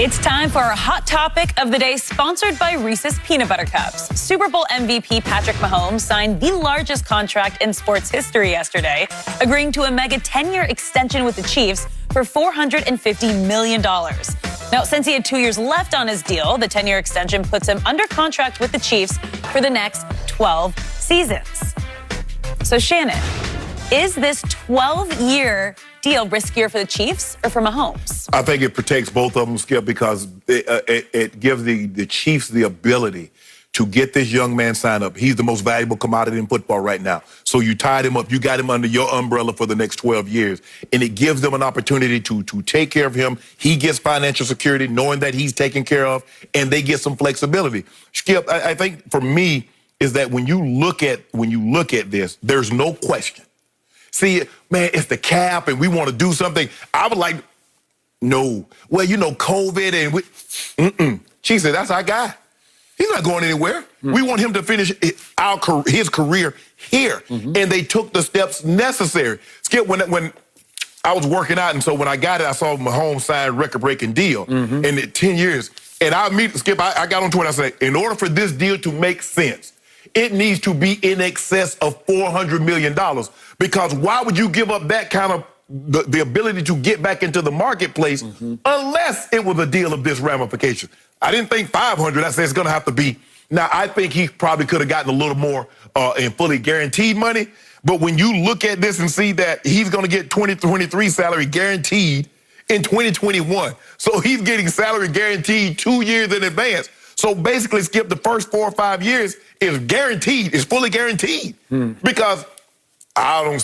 It's time for our hot topic of the day, sponsored by Reese's Peanut Butter Cups. Super Bowl MVP Patrick Mahomes signed the largest contract in sports history yesterday, agreeing to a mega 10-year extension with the Chiefs for $450 million. Now, since he had 2 years left on his deal, the 10-year extension puts him under contract with the Chiefs for the next 12 seasons. So, Shannon, is this 12-year deal riskier for the Chiefs or for Mahomes? I think it protects both of them, Skip, because it gives the Chiefs the ability to get this young man signed up. He's the most valuable commodity in football right now. So you tied him up. You got him under your umbrella for the next 12 years. And it gives them an opportunity to take care of him. He gets financial security, knowing that he's taken care of, and they get some flexibility. Skip, I think for me is that when you look at this, there's no question. See, man, it's the cap and we want to do something. I was like, no. Well, you know, COVID and She said, that's our guy. He's not going anywhere. We want him to finish his career here. And they took the steps necessary. Skip, when I was working out, and so when I got it, I saw Mahomes sign a record-breaking deal in 10 years. And Skip, I got on Twitter, I said, in order for this deal to make sense, it needs to be in excess of $400 million. Because why would you give up that kind of the ability to get back into the marketplace unless it was a deal of this ramification? I didn't think 500. I said it's going to have to be. Now, I think he probably could have gotten a little more in fully guaranteed money. But when you look at this and see that he's going to get 2023 salary guaranteed in 2021. So he's getting salary guaranteed 2 years in advance. So basically, Skip, the first 4 or 5 years is guaranteed, is fully guaranteed. Because I don't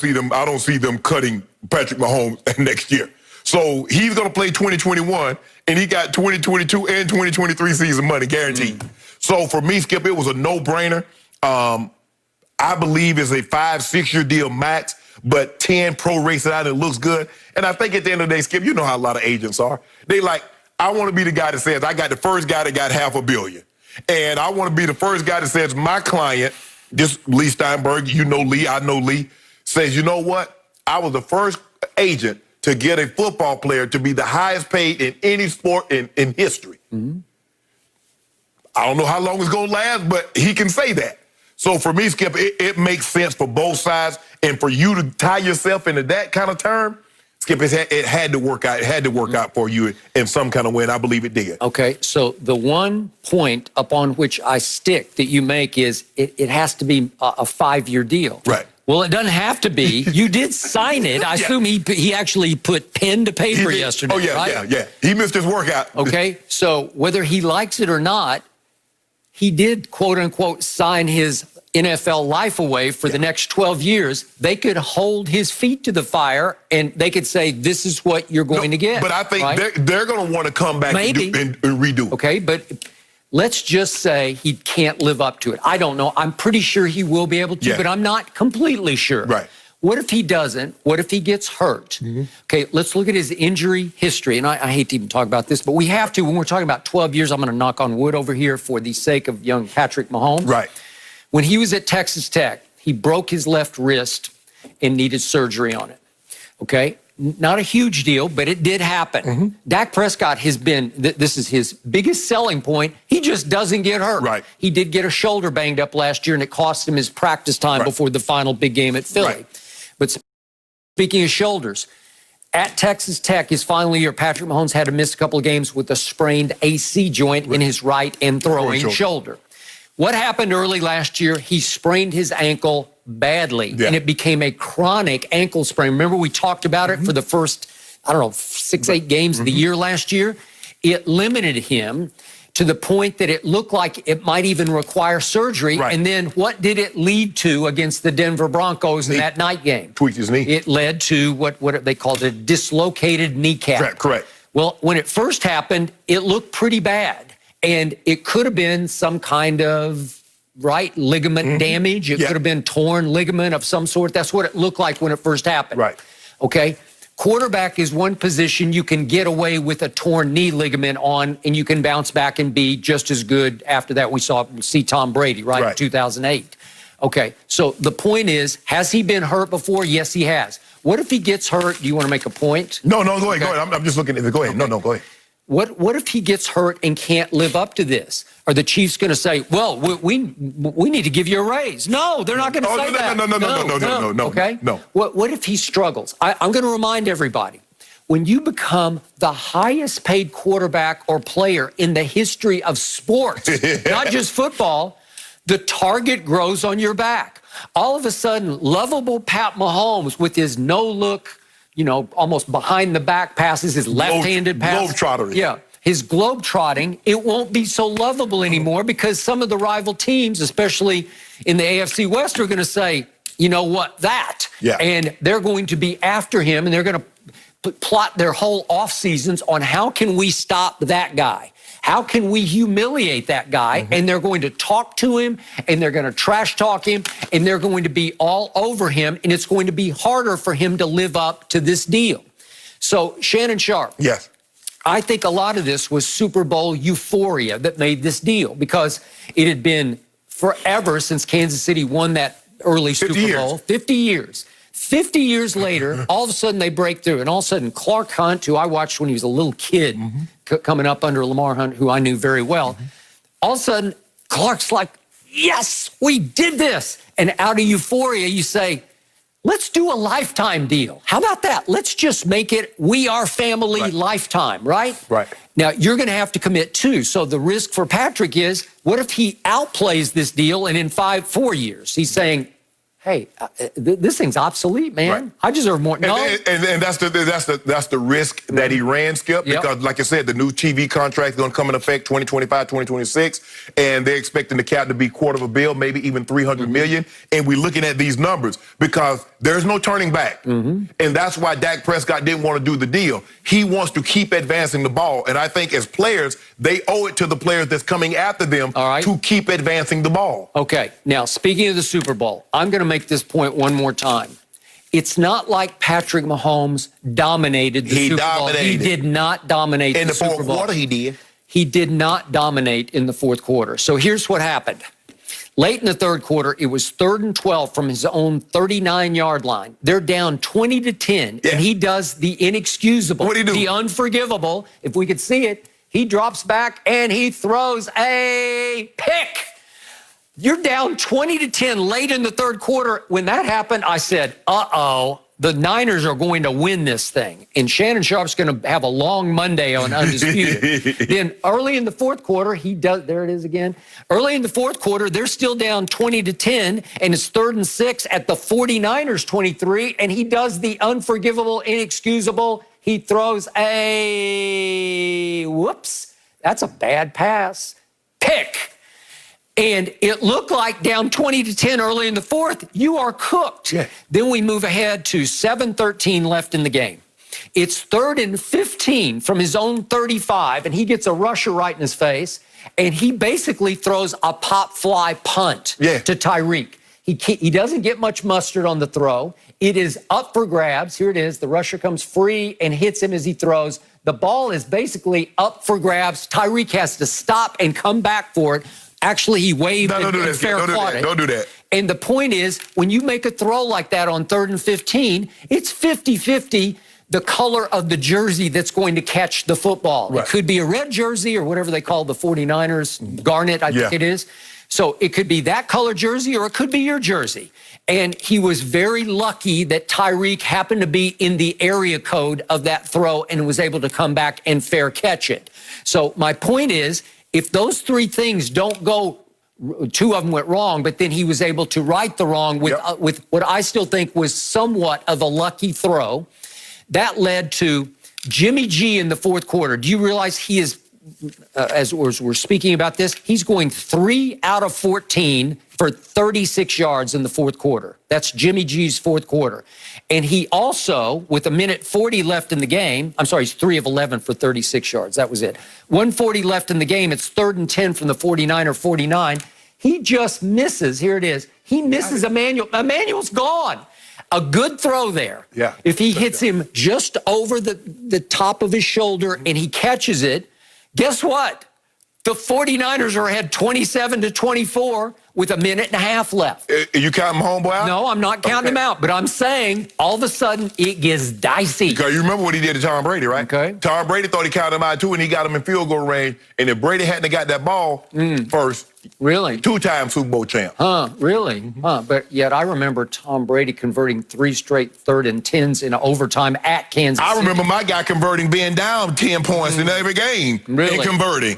see them cutting Patrick Mahomes next year. So he's going to play 2021, and he got 2022 and 2023 season money guaranteed. So for me, Skip, it was a no-brainer. I believe it's a 5-6 year deal max, but 10 pro-race it out, and it looks good. And I think at the end of the day, Skip, you know how a lot of agents are. They like, I want to be the guy that says, I got the first guy that got $500 million. And I want to be the first guy that says, my client, this Lee Steinberg, you know Lee, I know Lee, says, you know what? I was the first agent to get a football player to be the highest paid in any sport in history. I don't know how long it's going to last, but he can say that. So for me, Skip, it makes sense for both sides. And for you to tie yourself into that kind of term, Skip, it had to work out. It had to work out for you in some kind of way, and I believe it did. Okay, so the one point upon which I stick that you make is it has to be a 5-year deal. Right. Well, it doesn't have to be. You did sign it. I assume he actually put pen to paper yesterday, right? Yeah. He missed his workout. Okay, so whether he likes it or not, he did, quote-unquote, sign his NFL life away for the next 12 years. They could hold his feet to the fire, and they could say, this is what you're going to get. But I think they're going to want to come back and redo it. Okay, but let's just say he can't live up to it. I don't know. I'm pretty sure he will be able to, but I'm not completely sure. Right. What if he doesn't? What if he gets hurt? Okay, let's look at his injury history. And I hate to even talk about this, but we have to. When we're talking about 12 years, I'm going to knock on wood over here for the sake of young Patrick Mahomes. Right. When he was at Texas Tech, he broke his left wrist and needed surgery on it. Okay? Not a huge deal, but it did happen. Dak Prescott has been, this is his biggest selling point, he just doesn't get hurt. Right. He did get a shoulder banged up last year, and it cost him his practice time before the final big game at Philly. But speaking of shoulders, at Texas Tech, his final year, Patrick Mahomes had to miss a couple of games with a sprained AC joint in his right and throwing shoulder. What happened early last year? He sprained his ankle badly, and it became a chronic ankle sprain. Remember, we talked about it for the first, 6-8 games of the year last year? It limited him to the point that it looked like it might even require surgery. And then what did it lead to against the Denver Broncos in that night game? Tweaked his knee. It led to what they called a dislocated kneecap. Correct. Well, when it first happened, it looked pretty bad. And it could have been some kind of ligament damage. It could have been torn ligament of some sort. That's what it looked like when it first happened. Okay. Quarterback is one position you can get away with a torn knee ligament on, and you can bounce back and be just as good after that. We see Tom Brady, in 2008. Okay, so the point is, has he been hurt before? Yes, he has. What if he gets hurt? Do you want to make a point? No, go ahead. I'm just looking at it. Go ahead. Okay. No, go ahead. What if he gets hurt and can't live up to this? Are the Chiefs going to say, well, we need to give you a raise? No, they're not going to say that. No. Okay? No. What if he struggles? I'm going to remind everybody, when you become the highest paid quarterback or player in the history of sports, not just football, the target grows on your back. All of a sudden, lovable Pat Mahomes with his no-look, almost behind the back passes, his left-handed passes. Globetrotter. Yeah. His globetrotting, it won't be so lovable anymore because some of the rival teams, especially in the AFC West, are going to say, you know what, that. Yeah. And they're going to be after him, and they're going to plot their whole off seasons on how can we stop that guy? How can we humiliate that guy? And they're going to talk to him, and they're going to trash talk him, and they're going to be all over him, and it's going to be harder for him to live up to this deal. So, Shannon Sharp. Yes. I think a lot of this was Super Bowl euphoria that made this deal because it had been forever since Kansas City won that early Super Bowl. 50 years. 50 years later, all of a sudden they break through. And all of a sudden, Clark Hunt, who I watched when he was a little kid, coming up under Lamar Hunt, who I knew very well, all of a sudden, Clark's like, yes, we did this. And out of euphoria, you say, let's do a lifetime deal. How about that? Let's just make it We Are Family lifetime, right? Right. Now, you're going to have to commit too. So the risk for Patrick is, what if he outplays this deal and in 4 years, he's saying, hey, this thing's obsolete, man. Right. I deserve more. No. And that's the risk that he ran, Skip, because like I said, the new TV contract is going to come in effect 2025, 2026, and they're expecting the cap to be $250 million, maybe even $300 million. And we're looking at these numbers because there's no turning back. And that's why Dak Prescott didn't want to do the deal. He wants to keep advancing the ball. And I think as players, they owe it to the players that's coming after them to keep advancing the ball. Okay. Now, speaking of the Super Bowl, I'm going to make this point one more time. It's not like Patrick Mahomes dominated the Super Bowl. He did not dominate in the Super Bowl. fourth quarter. He did. He did not dominate in the fourth quarter. So here's what happened. Late in the third quarter, it was 3rd and 12 from his own 39-yard line. They're down 20-10, and he does the inexcusable, the unforgivable. If we could see it, he drops back and he throws a pick. You're down 20-10 late in the third quarter. When that happened, I said, uh-oh, the Niners are going to win this thing. And Shannon Sharp's going to have a long Monday on Undisputed. Then early in the fourth quarter, he does, there it is again. Early in the fourth quarter, they're still down 20-10, and it's 3rd and 6 at the 49ers 23, and he does the unforgivable, inexcusable. He throws a, whoops, that's a bad pass, pick. And it looked like down 20-10 early in the fourth, you are cooked. Then we move ahead to 7:13 left in the game. It's 3rd and 15 from his own 35, and he gets a rusher right in his face, and he basically throws a pop fly punt to Tyreek. He doesn't get much mustard on the throw. It is up for grabs. Here it is. The rusher comes free and hits him as he throws. The ball is basically up for grabs. Tyreek has to stop and come back for it. Actually, he waved and fair caught it. Don't do that. And the point is, when you make a throw like that on 3rd and 15, it's 50-50 the color of the jersey that's going to catch the football. It could be a red jersey or whatever they call the 49ers, garnet, I think it is. So it could be that color jersey or it could be your jersey. And he was very lucky that Tyreek happened to be in the area code of that throw and was able to come back and fair catch it. So my point is, if those three things don't go, 2 of them went wrong, but then he was able to right the wrong with what I still think was somewhat of a lucky throw. That led to Jimmy G in the fourth quarter. Do you realize he is, as we're speaking about this, he's going 3 out of 14 for 36 yards in the fourth quarter. That's Jimmy G's fourth quarter. And he also, with 1:40 left in the game, I'm sorry, he's 3 of 11 for 36 yards. That was it. 1:40 left in the game. It's 3rd and 10 from the 49. He just misses. Here it is. He misses Emmanuel. Emmanuel's gone. A good throw there. If he hits him just over the top of his shoulder and he catches it, guess what? The 49ers are ahead 27-24 with a minute and a half left. You counting Mahomes out? No, I'm not counting him out, but I'm saying all of a sudden it gets dicey. Because you remember what he did to Tom Brady, right? Okay. Tom Brady thought he counted him out too, and he got him in field goal range. And if Brady hadn't got that ball first, Really? 2-time Super Bowl champ. Huh, really? Huh. But yet I remember Tom Brady converting 3 straight 3rd and 10s in overtime at Kansas City. I remember my guy converting, being down 10 points in every game. Really? And converting.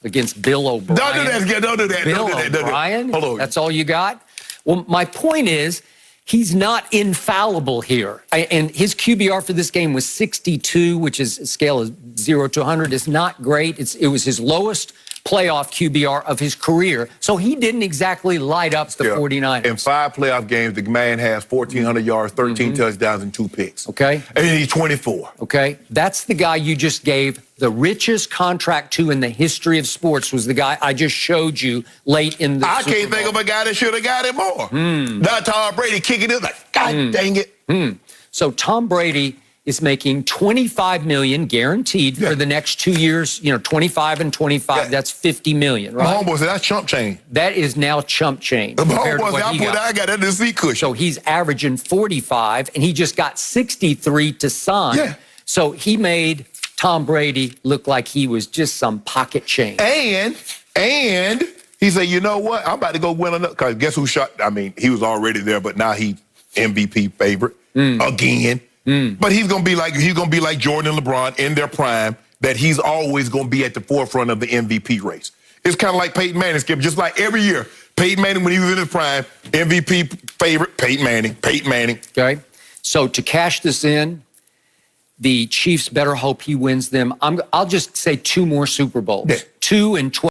Against Bill O'Brien. Don't do that. Don't do that. Bill Don't do that. O'Brien? Hold on. That's all you got? Well, my point is, he's not infallible here. And his QBR for this game was 62, which is a scale of 0 to 100. It's not great. It was his lowest playoff QBR of his career. So he didn't exactly light up the 49ers. In 5 playoff games, the man has 1,400 yards, 13 touchdowns, and 2 picks. Okay. And he's 24. Okay. That's the guy you just gave the richest contract to in the history of sports, was the guy I just showed you late in the I Super can't think Bowl. of a guy that should have got it more. Not Tom Brady kicking it like, God dang it. So Tom Brady is making $25 million guaranteed for the next 2 years, 25 and 25. That's $50 million, right? My homeboy said that's chump change. That is now chump change. My compared to homeboy what said he got. I got that in the seat cushion. So he's averaging 45, and he just got 63 to sign. Yeah. So he made Tom Brady look like he was just some pocket change. And he said, you know what? I'm about to go win another. Because guess who shot? I mean, he was already there, but now he MVP favorite again. But he's gonna be like Jordan and LeBron in their prime. That he's always gonna be at the forefront of the MVP race. It's kind of like Peyton Manning, Skip. Just like every year, Peyton Manning when he was in his prime, MVP favorite, Peyton Manning. Okay. So to cash this in, the Chiefs better hope he wins them. I'll just say 2 more Super Bowls. Yeah. 2 and 12.